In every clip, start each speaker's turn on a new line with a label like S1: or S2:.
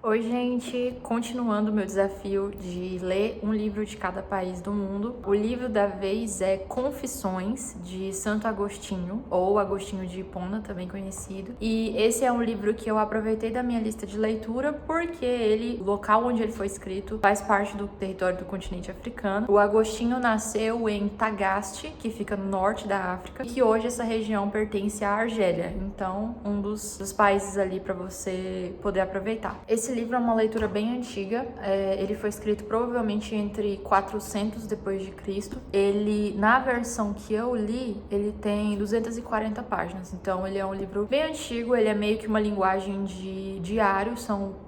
S1: Oi, gente! Continuando o meu desafio de ler um livro de cada país do mundo. O livro da vez é Confissões, de Santo Agostinho, ou Agostinho de Hipona, também conhecido. E esse é um livro que eu aproveitei da minha lista de leitura porque o local onde ele foi escrito, faz parte do território do continente africano. O Agostinho nasceu em Tagaste, que fica no norte da África, e que hoje essa região pertence à Argélia. Então, um dos países ali para você poder aproveitar. Esse livro é uma leitura bem antiga, ele foi escrito provavelmente entre 400 depois de Cristo. Ele, na versão que eu li, ele tem 240 páginas, então ele é um livro bem antigo, ele é meio que uma linguagem de diário,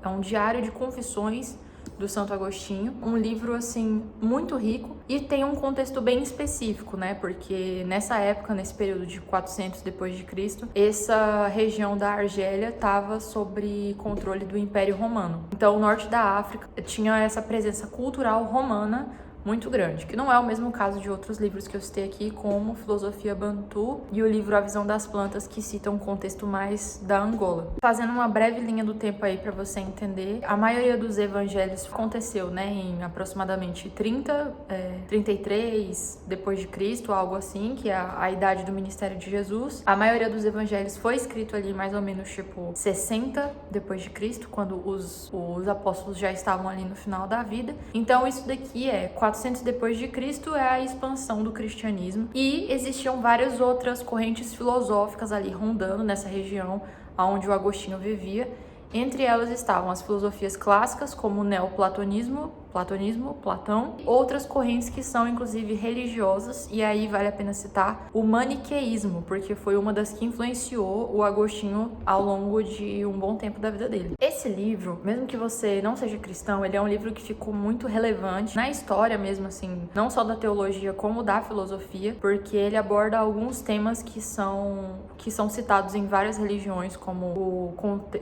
S1: é um diário de confissões do Santo Agostinho, um livro assim muito rico e tem um contexto bem específico, né? Porque nessa época, nesse período de 400 depois de Cristo, essa região da Argélia estava sob controle do Império Romano. Então, o norte da África tinha essa presença cultural romana muito grande, que não é o mesmo caso de outros livros que eu citei aqui, como Filosofia Bantu e o livro A Visão das Plantas, que citam um contexto mais da Angola. Fazendo uma breve linha do tempo aí para você entender, a maioria dos evangelhos aconteceu, né, em aproximadamente 33 depois de Cristo, algo assim, que é a idade do ministério de Jesus. A maioria dos evangelhos foi escrito ali mais ou menos tipo 60 depois de Cristo, quando os apóstolos já estavam ali no final da vida. Então isso daqui é 400 depois de Cristo, é a expansão do cristianismo, e existiam várias outras correntes filosóficas ali rondando nessa região onde o Agostinho vivia. Entre elas estavam as filosofias clássicas, como o neoplatonismo, Platão, outras correntes que são inclusive religiosas, e aí vale a pena citar o maniqueísmo, porque foi uma das que influenciou o Agostinho ao longo de um bom tempo da vida dele. Esse livro, mesmo que você não seja cristão, ele é um livro que ficou muito relevante na história mesmo, assim, não só da teologia como da filosofia, porque ele aborda alguns temas que são citados em várias religiões, como o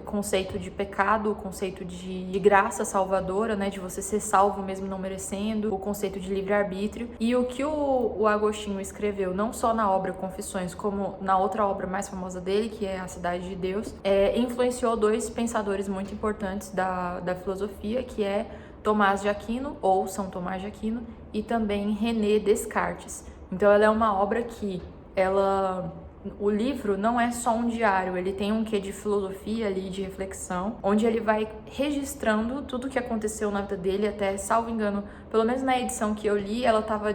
S1: conceito de pecado, o conceito de graça salvadora, né, de você ser salvo mesmo não merecendo, o conceito de livre-arbítrio. E o que o Agostinho escreveu, não só na obra Confissões, como na outra obra mais famosa dele, que é A Cidade de Deus, influenciou dois pensadores muito importantes da filosofia, que é Tomás de Aquino, ou São Tomás de Aquino, e também René Descartes. Então ela é uma obra que o livro não é só um diário, ele tem um quê de filosofia ali, de reflexão, onde ele vai registrando tudo o que aconteceu na vida dele, até, salvo engano, pelo menos na edição que eu li, ela estava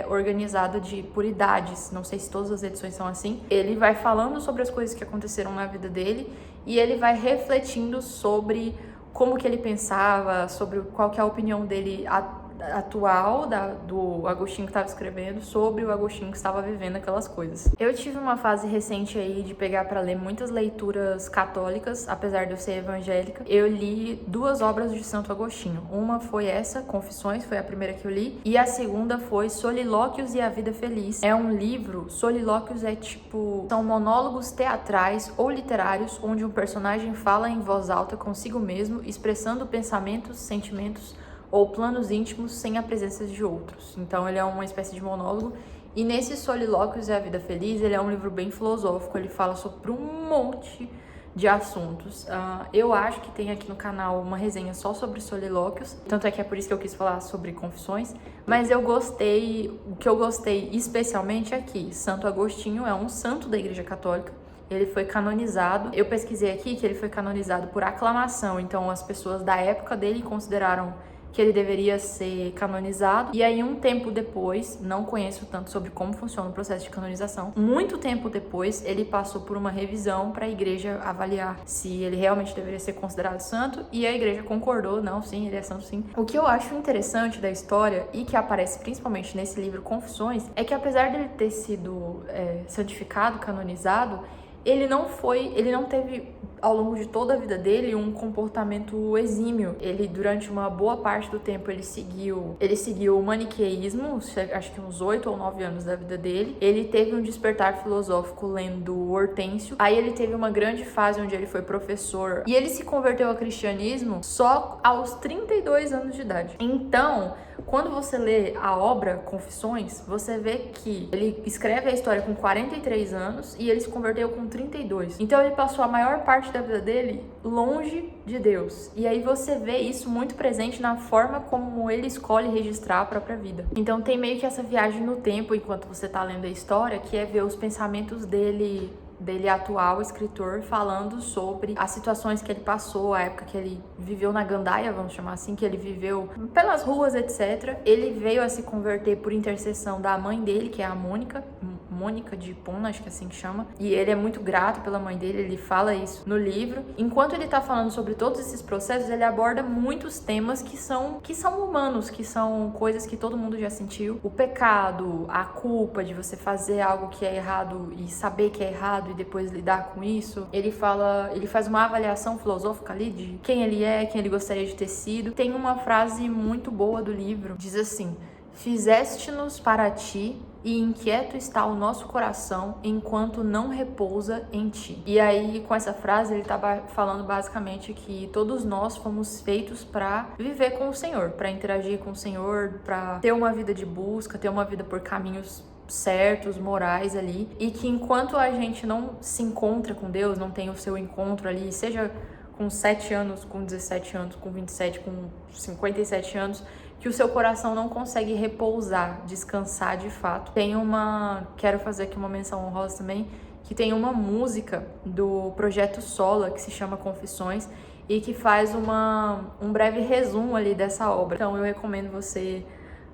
S1: organizada por idades, não sei se todas as edições são assim. Ele vai falando sobre as coisas que aconteceram na vida dele e ele vai refletindo sobre como que ele pensava, sobre qual que é a opinião dele atual do Agostinho que estava escrevendo sobre o Agostinho que estava vivendo aquelas coisas. Eu tive uma fase recente aí de pegar para ler muitas leituras católicas, apesar de eu ser evangélica. Eu li duas obras de Santo Agostinho. Uma foi essa, Confissões, foi a primeira que eu li, e a segunda foi Solilóquios e a Vida Feliz. É um livro, solilóquios são monólogos teatrais ou literários onde um personagem fala em voz alta consigo mesmo, expressando pensamentos, sentimentos ou planos íntimos sem a presença de outros. Então ele é uma espécie de monólogo. E nesse Solilóquios e a Vida Feliz, ele é um livro bem filosófico, ele fala sobre um monte de assuntos. Eu acho que tem aqui no canal uma resenha só sobre solilóquios, tanto é que é por isso que eu quis falar sobre Confissões, mas o que eu gostei especialmente é que Santo Agostinho é um santo da Igreja Católica. Ele foi canonizado, eu pesquisei aqui que ele foi canonizado por aclamação, então as pessoas da época dele consideraram que ele deveria ser canonizado. E aí, um tempo depois, não conheço tanto sobre como funciona o processo de canonização, muito tempo depois, ele passou por uma revisão para a igreja avaliar se ele realmente deveria ser considerado santo, e a igreja concordou, não, sim, ele é santo sim. O que eu acho interessante da história, e que aparece principalmente nesse livro Confissões, é que apesar dele ter sido santificado, canonizado, ele não teve ao longo de toda a vida dele um comportamento exímio. Ele, durante uma boa parte do tempo, ele seguiu o maniqueísmo, acho que uns 8 ou 9 anos da vida dele. Ele teve um despertar filosófico lendo Hortêncio. Aí ele teve uma grande fase onde ele foi professor e ele se converteu ao cristianismo só aos 32 anos de idade. Então, quando você lê a obra Confissões, você vê que ele escreve a história com 43 anos e ele se converteu com 32. Então ele passou a maior parte da vida dele longe de Deus. E aí você vê isso muito presente na forma como ele escolhe registrar a própria vida. Então tem meio que essa viagem no tempo enquanto você tá lendo a história, que é ver os pensamentos dele atual escritor, falando sobre as situações que ele passou, a época que ele viveu na gandaia, vamos chamar assim, que ele viveu pelas ruas, etc. Ele veio a se converter por intercessão da mãe dele, que é a Mônica de Hipona, acho que é assim que chama, e ele é muito grato pela mãe dele, ele fala isso no livro. Enquanto ele tá falando sobre todos esses processos, ele aborda muitos temas que são humanos, que são coisas que todo mundo já sentiu. O pecado, a culpa de você fazer algo que é errado e saber que é errado e depois lidar com isso. Ele faz uma avaliação filosófica ali de quem ele é, quem ele gostaria de ter sido. Tem uma frase muito boa do livro, diz assim: fizeste-nos para ti, e inquieto está o nosso coração enquanto não repousa em ti. E aí, com essa frase, ele tá falando basicamente que todos nós fomos feitos para viver com o Senhor, para interagir com o Senhor, para ter uma vida de busca, ter uma vida por caminhos certos, morais ali, e que enquanto a gente não se encontra com Deus, não tem o seu encontro ali, seja com 7 anos, com 17 anos, com 27, com 57 anos, que o seu coração não consegue repousar, descansar de fato. Quero fazer aqui uma menção honrosa também, que tem uma música do Projeto Sola, que se chama Confissões, e que faz um breve resumo ali dessa obra. Então eu recomendo você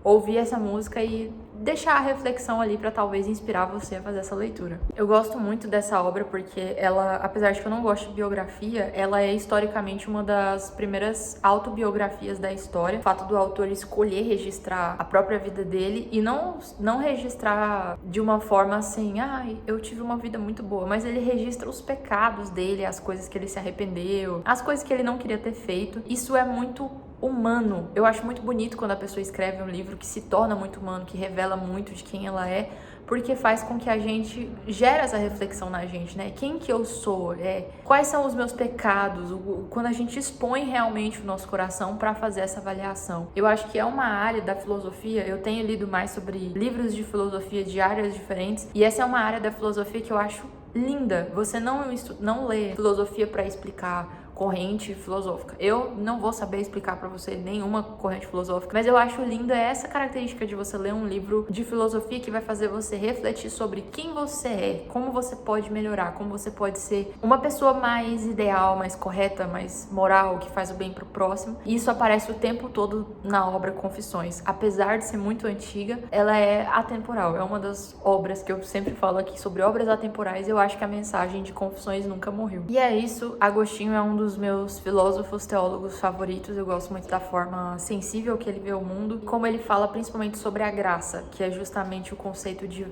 S1: ouvir essa música e deixar a reflexão ali para talvez inspirar você a fazer essa leitura. Eu gosto muito dessa obra porque ela, apesar de que eu não gosto de biografia, ela é historicamente uma das primeiras autobiografias da história. O fato do autor escolher registrar a própria vida dele e não registrar de uma forma assim, eu tive uma vida muito boa, mas ele registra os pecados dele, as coisas que ele se arrependeu, as coisas que ele não queria ter feito. Isso é muito humano. Eu acho muito bonito quando a pessoa escreve um livro que se torna muito humano, que revela muito de quem ela é, porque faz com que a gente gere essa reflexão na gente, né? Quem que eu sou? Quais são os meus pecados? Quando a gente expõe realmente o nosso coração para fazer essa avaliação. Eu acho que é uma área da filosofia, eu tenho lido mais sobre livros de filosofia de áreas diferentes, e essa é uma área da filosofia que eu acho linda. Você não lê filosofia para explicar corrente filosófica. Eu não vou saber explicar pra você nenhuma corrente filosófica, mas eu acho linda essa característica de você ler um livro de filosofia que vai fazer você refletir sobre quem você é, como você pode melhorar, como você pode ser uma pessoa mais ideal, mais correta, mais moral, que faz o bem pro próximo. E isso aparece o tempo todo na obra Confissões. Apesar de ser muito antiga, ela é atemporal. É uma das obras que eu sempre falo aqui sobre obras atemporais. Eu acho que a mensagem de Confissões nunca morreu. E é isso. Agostinho é um dos meus filósofos teólogos favoritos. Eu gosto muito da forma sensível que ele vê o mundo, como ele fala principalmente sobre a graça, que é justamente o conceito de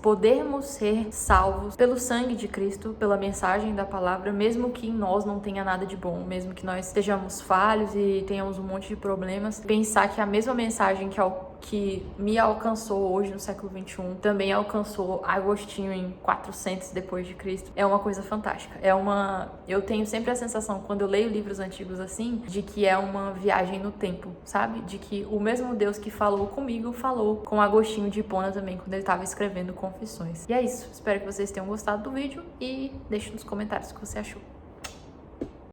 S1: podermos ser salvos pelo sangue de Cristo, pela mensagem da palavra, mesmo que em nós não tenha nada de bom, mesmo que nós estejamos falhos e tenhamos um monte de problemas. Pensar que a mesma mensagem que me alcançou hoje no século XXI também alcançou Agostinho em 400 depois de Cristo é uma coisa fantástica. Eu tenho sempre a sensação, quando eu leio livros antigos assim, de que é uma viagem no tempo, sabe? De que o mesmo Deus que falou comigo falou com Agostinho de Hipona também, quando ele estava escrevendo Confissões. E é isso. Espero que vocês tenham gostado do vídeo e deixe nos comentários o que você achou.